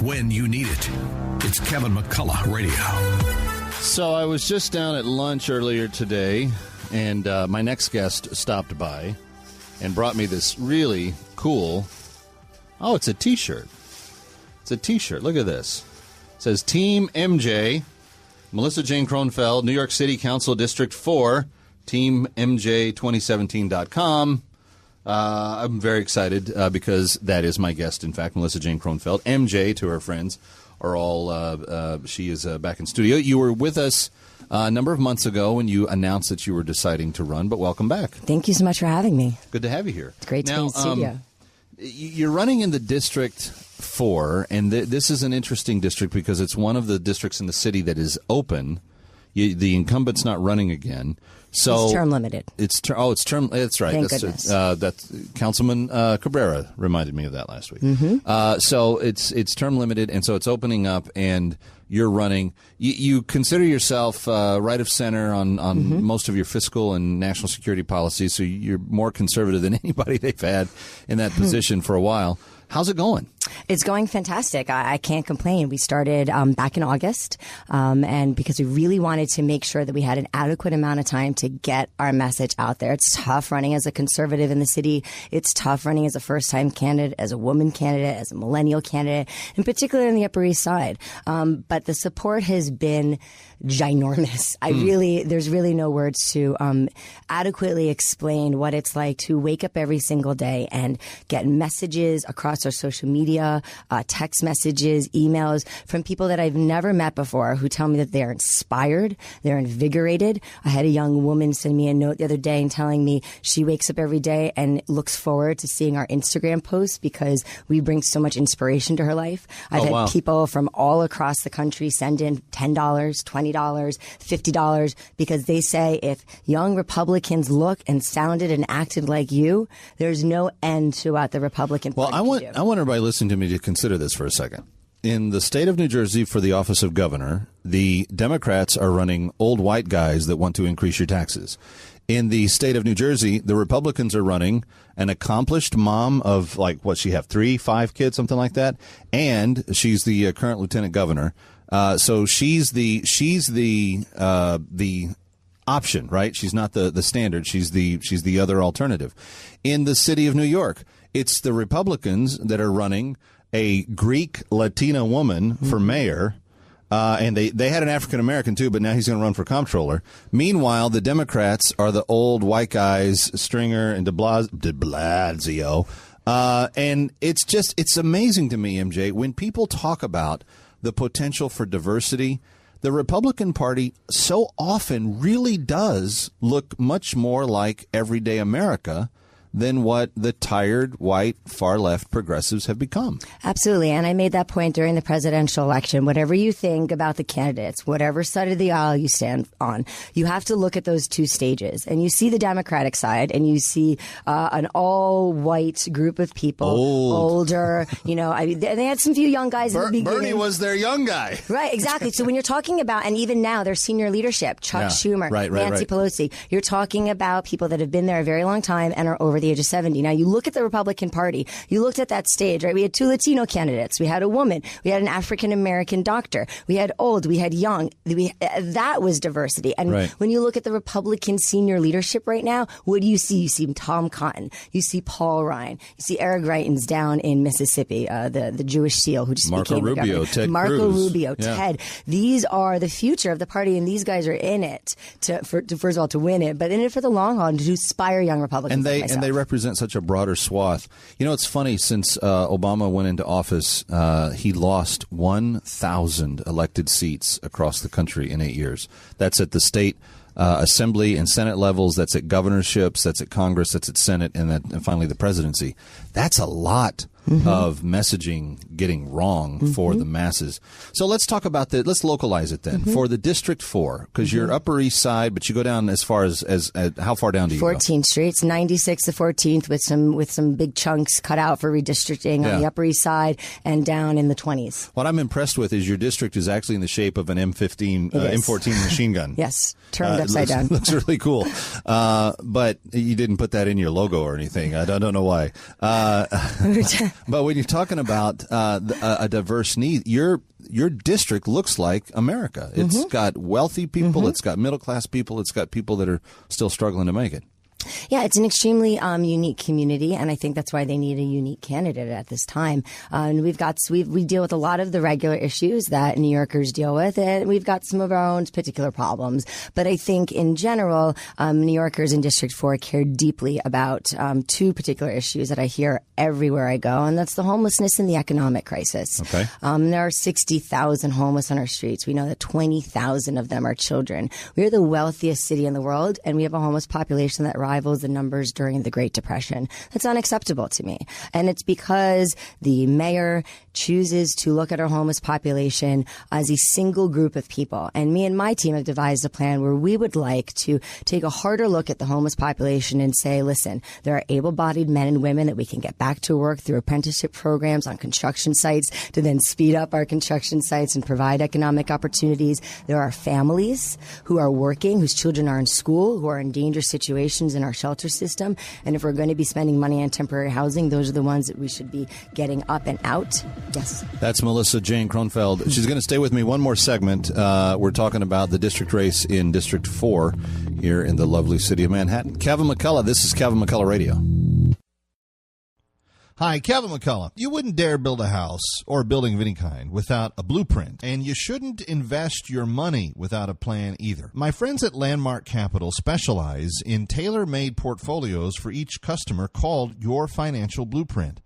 when you need it. It's Kevin McCullough Radio. So I was just down at lunch earlier today, and my next guest stopped by and brought me this really cool, it's a T-shirt. It's a T-shirt. Look at this. It says Team MJ, Melissa Jane Kronfeld, New York City Council District 4, TeamMJ2017.com. I'm very excited because that is my guest, in fact, Melissa Jane Kronfeld. MJ, to her friends, are all, she is back in studio. You were with us a number of months ago when you announced that you were deciding to run, but welcome back. Thank you so much for having me. Good to have you here. It's great to be in studio. You're running in the District 4, and this is an interesting district because it's one of the districts in the city that is open. The incumbent's not running again. So it's term limited. It's term. That's right. Thank goodness. That's Councilman Cabrera reminded me of that last week. Mm-hmm. So it's term limited, and so it's opening up, and you're running. You consider yourself right of center on most of your fiscal and national security policies, so you're more conservative than anybody they've had in that position for a while. How's it going? It's going fantastic. I can't complain. We started back in August, and because we really wanted to make sure that we had an adequate amount of time to get our message out there. It's tough running as a conservative in the city. It's tough running as a first-time candidate, as a woman candidate, as a millennial candidate, in particular in the Upper East Side. But the support has been ginormous. There's really no words to adequately explain what it's like to wake up every single day and get messages across our social media, text messages, emails from people that I've never met before who tell me that they're inspired, they're invigorated. I had a young woman send me a note the other day and telling me she wakes up every day and looks forward to seeing our Instagram posts because we bring so much inspiration to her life. I've had people from all across the country send in $10, $20, $50 because they say if young Republicans look and sounded and acted like you, there's no end to what the Republican Party I want everybody listening to me to consider this for a second. In the state of New Jersey for the office of governor, the Democrats are running old white guys that want to increase your taxes. In the state of New Jersey, the Republicans are running an accomplished mom of she have 3, 5 kids, something like that, and she's the current lieutenant governor. So she's the option, right? She's not the standard. She's the other alternative. In the city of New York, it's the Republicans that are running a Greek Latina woman for mayor. And they had an African-American, too, but now he's going to run for comptroller. Meanwhile, the Democrats are the old white guys, Stringer and de Blasio. And it's amazing to me, MJ, when people talk about the potential for diversity, the Republican Party so often really does look much more like everyday America than what the tired, white, far-left progressives have become. Absolutely. And I made that point during the presidential election. Whatever you think about the candidates, whatever side of the aisle you stand on, you have to look at those two stages. And you see the Democratic side, and you see an all-white group of people, older. They had some few young guys in the beginning. Bernie was their young guy. Right, exactly. So when you're talking about, and even now, their senior leadership, Chuck Schumer, Nancy Pelosi, you're talking about people that have been there a very long time and are over the age of 70. Now, you look at the Republican Party, you looked at that stage, right? We had 2 Latino candidates. We had a woman. We had an African-American doctor. We had old. We had young. That was diversity. And when you look at the Republican senior leadership right now, what do you see? You see Tom Cotton. You see Paul Ryan. You see Eric Greitens down in Mississippi, the Jewish SEAL who just became the governor. Marco Rubio, Ted. These are the future of the party, and these guys are in it, first of all, to win it, but in it for the long haul and to inspire young Republicans like myself. And they represent such a broader swath. It's funny, since Obama went into office, he lost 1,000 elected seats across the country in 8 years. That's at the state assembly and Senate levels. That's at governorships. That's at Congress. That's at Senate. And finally the presidency. That's a lot of messaging getting wrong for the masses. So let's talk about that. Let's localize it then for the District 4, because you're Upper East Side, but you go down as far as how far down do you 14th Street, 96th to 14th with some big chunks cut out for redistricting on the Upper East Side and down in the 20s. What I'm impressed with is your district is actually in the shape of an M14 machine gun. Yes, turned upside down. Looks really cool. But you didn't put that in your logo or anything. I don't know why. But when you're talking about a diverse need, your district looks like America. It's got wealthy people, it's got middle-class people, it's got people that are still struggling to make it. Yeah, it's an extremely unique community, and I think that's why they need a unique candidate at this time. And we deal with a lot of the regular issues that New Yorkers deal with, and we've got some of our own particular problems. But I think in general, New Yorkers in District 4 care deeply about two particular issues that I hear everywhere I go, and that's the homelessness and the economic crisis. Okay. There are 60,000 homeless on our streets. We know that 20,000 of them are children. We are the wealthiest city in the world, and we have a homeless population that rivals the numbers during the Great Depression. That's unacceptable to me. And it's because the mayor chooses to look at our homeless population as a single group of people. And me and my team have devised a plan where we would like to take a harder look at the homeless population and say, listen, there are able-bodied men and women that we can get back to work through apprenticeship programs on construction sites to then speed up our construction sites and provide economic opportunities. There are families who are working, whose children are in school, who are in dangerous situations in our shelter system. And if we're going to be spending money on temporary housing, those are the ones that we should be getting up and out. Yes. That's Melissa Jane Kronfeld. She's going to stay with me one more segment. We're talking about the district race in District 4 here in the lovely city of Manhattan. Kevin McCullough, this is Kevin McCullough Radio. Hi, Kevin McCullough. You wouldn't dare build a house or a building of any kind without a blueprint, and you shouldn't invest your money without a plan either. My friends at Landmark Capital specialize in tailor-made portfolios for each customer called Your Financial Blueprint.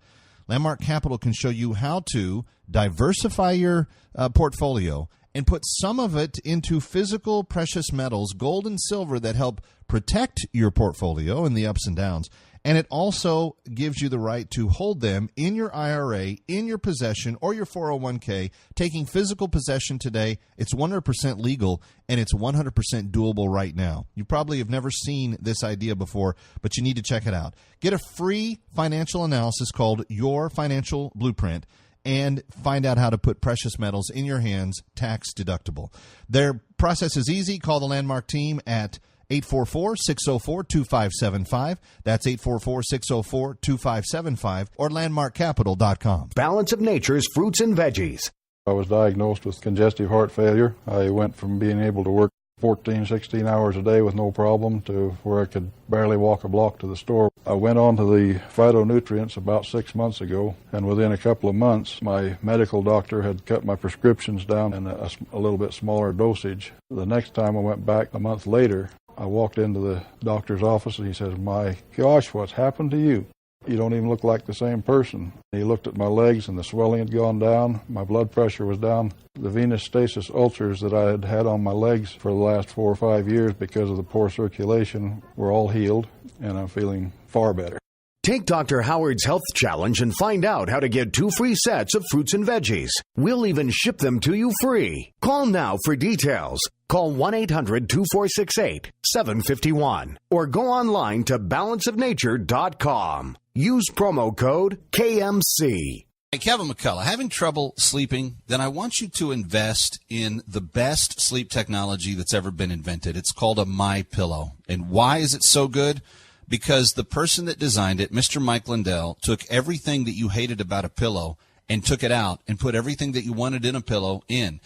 Landmark Capital can show you how to diversify your portfolio and put some of it into physical precious metals, gold and silver, that help protect your portfolio in the ups and downs. And it also gives you the right to hold them in your IRA, in your possession, or your 401k. Taking physical possession today, it's 100% legal, and it's 100% doable right now. You probably have never seen this idea before, but you need to check it out. Get a free financial analysis called Your Financial Blueprint, and find out how to put precious metals in your hands tax deductible. Their process is easy. Call the Landmark team at 844-604-2575. That's 844-604-2575 or landmarkcapital.com. Balance of Nature's fruits and veggies. I was diagnosed with congestive heart failure. I went from being able to work 14, 16 hours a day with no problem to where I could barely walk a block to the store. I went on to the phytonutrients about 6 months ago, and within a couple of months, my medical doctor had cut my prescriptions down in a little bit smaller dosage. The next time I went back a month later, I walked into the doctor's office and he says, "My gosh, what's happened to you? You don't even look like the same person." He looked at my legs and the swelling had gone down. My blood pressure was down. The venous stasis ulcers that I had had on my legs for the last 4 or 5 years because of the poor circulation were all healed, and I'm feeling far better. Take Dr. Howard's Health Challenge and find out how to get 2 free sets of fruits and veggies. We'll even ship them to you free. Call now for details. Call 1-800-2468-751 or go online to balanceofnature.com. Use promo code KMC. Hey, Kevin McCullough, having trouble sleeping? Then I want you to invest in the best sleep technology that's ever been invented. It's called a MyPillow. And why is it so good? Because the person that designed it, Mr. Mike Lindell, took everything that you hated about a pillow and took it out and put everything that you wanted in a pillow in.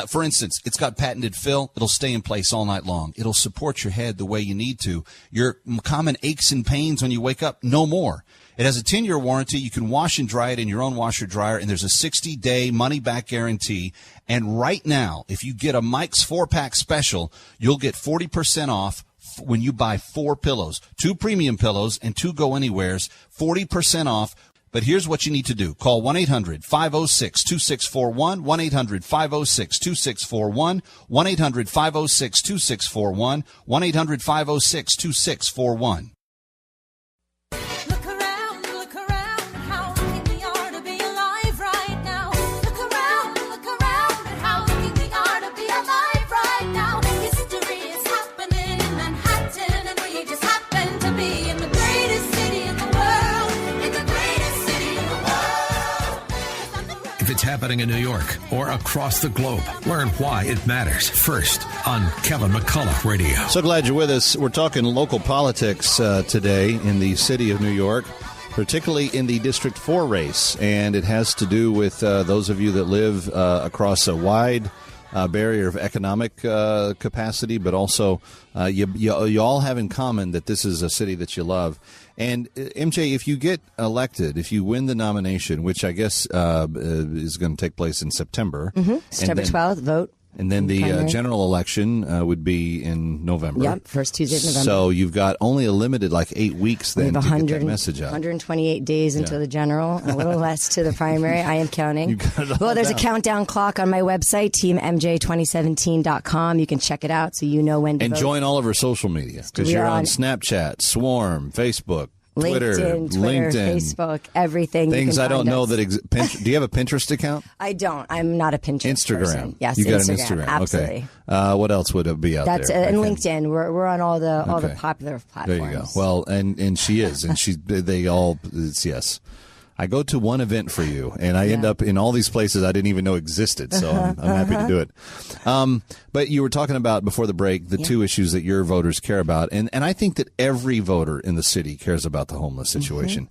For instance, it's got patented fill. It'll stay in place all night long. It'll support your head the way you need to. Your common aches and pains when you wake up, no more. It has a 10-year warranty. You can wash and dry it in your own washer dryer, and there's a 60-day money-back guarantee. And right now, if you get a Mike's 4-pack special, you'll get 40% off when you buy 4 pillows, 2 premium pillows and 2 go-anywheres, 40% off. But here's what you need to do. Call 1-800-506-2641, 1-800-506-2641, 1-800-506-2641, 1-800-506-2641. It's happening in New York or across the globe. Learn why it matters first on Kevin McCullough Radio. So glad you're with us. We're talking local politics today in the city of New York. particularly in the District 4 race. And it has to do with those of you that live across a wide barrier of economic capacity, but also you all have in common that this is a city that you love. And MJ, if you get elected, if you win the nomination, which I guess is going to take place in September. September 12th, vote. And then the general election would be in November. Yep, first Tuesday of November. So you've got only a limited 8 weeks then to get that message out. 128 days until the general, a little less to the primary. I am counting. Well, there's a countdown clock on my website, teammj2017.com. You can check it out so you know when to vote. And join all of our social media because you're on Snapchat, Swarm, Facebook, Twitter, LinkedIn, Facebook, everything. Things I don't know that do you have a Pinterest account? I don't. I'm not a Pinterest person. Yes, you got Instagram. an Instagram. Absolutely. Okay. What else would it be out there? And LinkedIn. We're on all the popular platforms. There you go. Well, and she is, and yes. I go to one event for you, and I end up in all these places I didn't even know existed, so I'm happy to do it. But you were talking about, before the break, the two issues that your voters care about, and I think that every voter in the city cares about the homeless situation.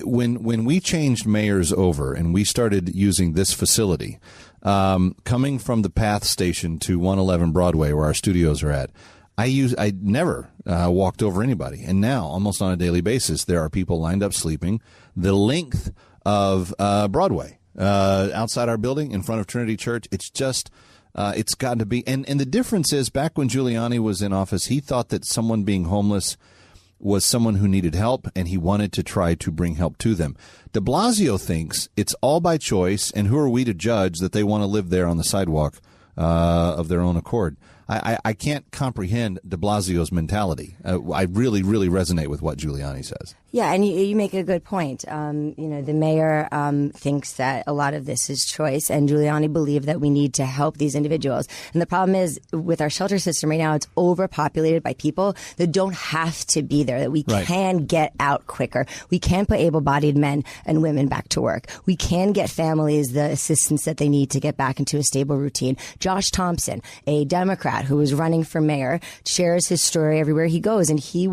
When we changed mayors over and we started using this facility, coming from the PATH station to 111 Broadway, where our studios are at, I never walked over anybody. And now, almost on a daily basis, there are people lined up sleeping the length of Broadway outside our building in front of Trinity Church. It's just, it's gotten to be. And the difference is, back when Giuliani was in office, he thought that someone being homeless was someone who needed help, and he wanted to try to bring help to them. De Blasio thinks it's all by choice, and who are we to judge that they want to live there on the sidewalk of their own accord? I can't comprehend de Blasio's mentality. I really, really resonate with what Giuliani says. Yeah, and you make a good point. The mayor thinks that a lot of this is choice, and Giuliani believed that we need to help these individuals. And the problem is, with our shelter system right now, it's overpopulated by people that don't have to be there, that we can get out quicker. We can put able-bodied men and women back to work. We can get families the assistance that they need to get back into a stable routine. Josh Thompson, a Democrat who was running for mayor, shares his story everywhere he goes, and he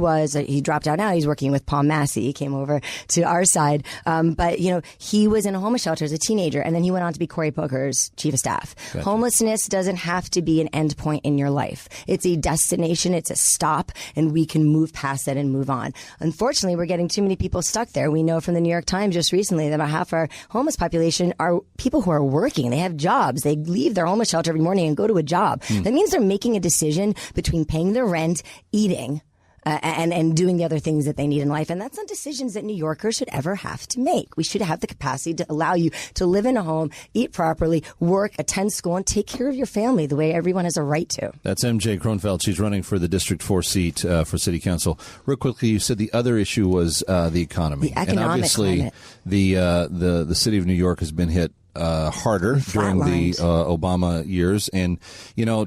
dropped out now. He's working with Paul Massey. He came over to our side. But he was in a homeless shelter as a teenager, and then he went on to be Cory Booker's chief of staff. Gotcha. Homelessness doesn't have to be an end point in your life. It's a destination. It's a stop, and we can move past that and move on. Unfortunately, we're getting too many people stuck there. We know from the New York Times just recently that about half our homeless population are people who are working. They have jobs. They leave their homeless shelter every morning and go to a job. That means they're making a decision between paying their rent, eating, and doing the other things that they need in life. And that's not decisions that New Yorkers should ever have to make. We should have the capacity to allow you to live in a home, eat properly, work, attend school, and take care of your family the way everyone has a right to. That's MJ Kronfeld. She's running for the District 4 seat for City Council. Real quickly, you said the other issue was the economy. The economic and obviously, climate. The city of New York has been hit harder during the Obama years. And,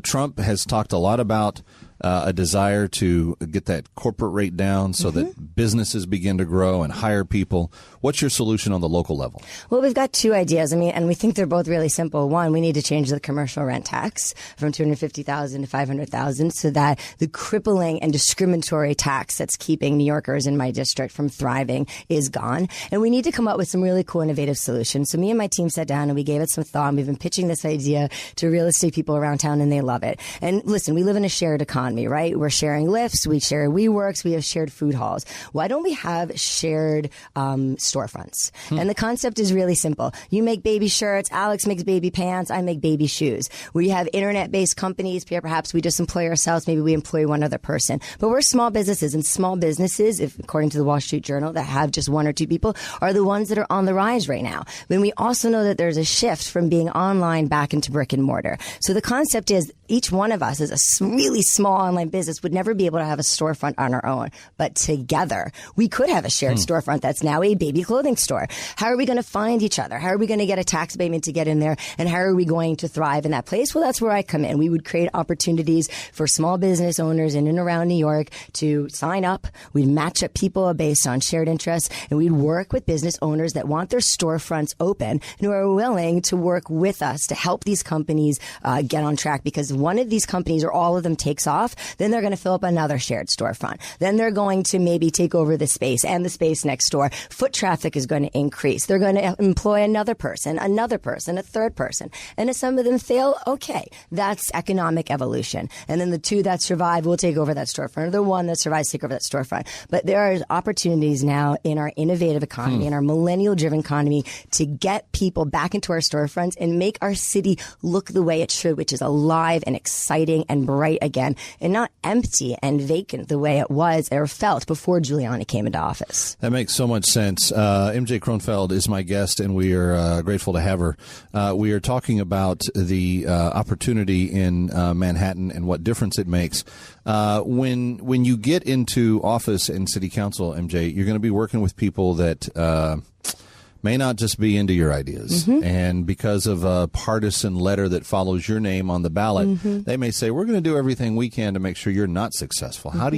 Trump has talked a lot about a desire to get that corporate rate down so that businesses begin to grow and hire people. What's your solution on the local level? Well, we've got two ideas. And we think they're both really simple. One, we need to change the commercial rent tax from $250,000 to $500,000 so that the crippling and discriminatory tax that's keeping New Yorkers in my district from thriving is gone. And we need to come up with some really cool, innovative solutions. So me and my team sat down and we gave it some thought. And we've been pitching this idea to real estate people around town, and they love it. And listen, we live in a shared economy, right? We're sharing lifts, we share WeWorks, we have shared food halls. Why don't we have shared storefronts? And the concept is really simple. You make baby shirts, Alex makes baby pants, I make baby shoes. We have internet-based companies, perhaps we just employ ourselves, maybe we employ one other person. But we're small businesses, and small businesses, according to the Wall Street Journal, that have just one or two people are the ones that are on the rise right now. Then we also know that there's a shift from being online back into brick and mortar. So the concept is each one of us is a really small online business would never be able to have a storefront on our own. But together, we could have a shared storefront that's now a baby clothing store. How are we going to find each other? How are we going to get a tax abatement to get in there? And how are we going to thrive in that place? Well, that's where I come in. We would create opportunities for small business owners in and around New York to sign up. We'd match up people based on shared interests, and we'd work with business owners that want their storefronts open and who are willing to work with us to help these companies get on track. Because one of these companies or all of them takes off, off, then they're going to fill up another shared storefront. Then they're going to maybe take over the space and the space next door. Foot traffic is going to increase. They're going to employ another person, a third person. And if some of them fail, okay, that's economic evolution. And then the two that survive will take over that storefront, or the one that survives take over that storefront. But there are opportunities now in our innovative economy, in our millennial-driven economy, to get people back into our storefronts and make our city look the way it should, which is alive and exciting and bright again, and not empty and vacant the way it was or felt before Giuliani came into office. That makes so much sense. MJ Kronfeld is my guest, and we are grateful to have her. We are talking about the opportunity in Manhattan and what difference it makes. When you get into office in city council, MJ, you're going to be working with people that may not just be into your ideas. And because of a partisan letter that follows your name on the ballot, they may say, we're going to do everything we can to make sure you're not successful. How do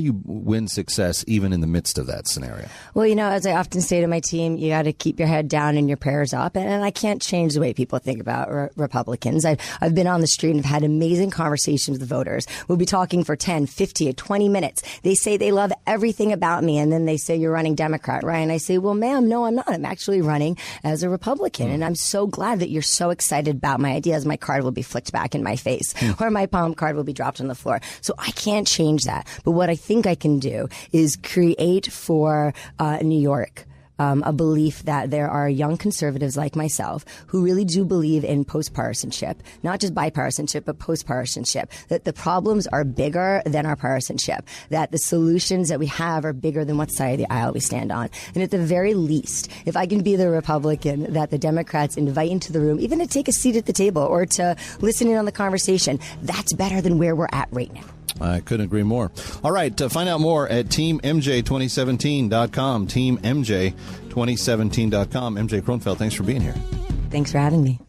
you win success even in the midst of that scenario? Well, as I often say to my team, you got to keep your head down and your prayers up. And I can't change the way people think about Republicans. I've been on the street and have had amazing conversations with voters. We'll be talking for 10, 50, 20 minutes. They say they love everything about me. And then they say, you're running Democrat, right? And I say, well, ma'am, no, I'm not. I'm actually running as a Republican. And I'm so glad that you're so excited about my ideas. My card will be flicked back in my face or my palm card will be dropped on the floor. So I can't change that. But what I think I can do is create for New York a belief that there are young conservatives like myself who really do believe in post-partisanship, not just bipartisanship, but post-partisanship, that the problems are bigger than our partisanship, that the solutions that we have are bigger than what side of the aisle we stand on. And at the very least, if I can be the Republican that the Democrats invite into the room, even to take a seat at the table or to listen in on the conversation, that's better than where we're at right now. I couldn't agree more. All right, find out more at teammj2017.com, teammj2017.com. MJ Kronfeld, thanks for being here. Thanks for having me.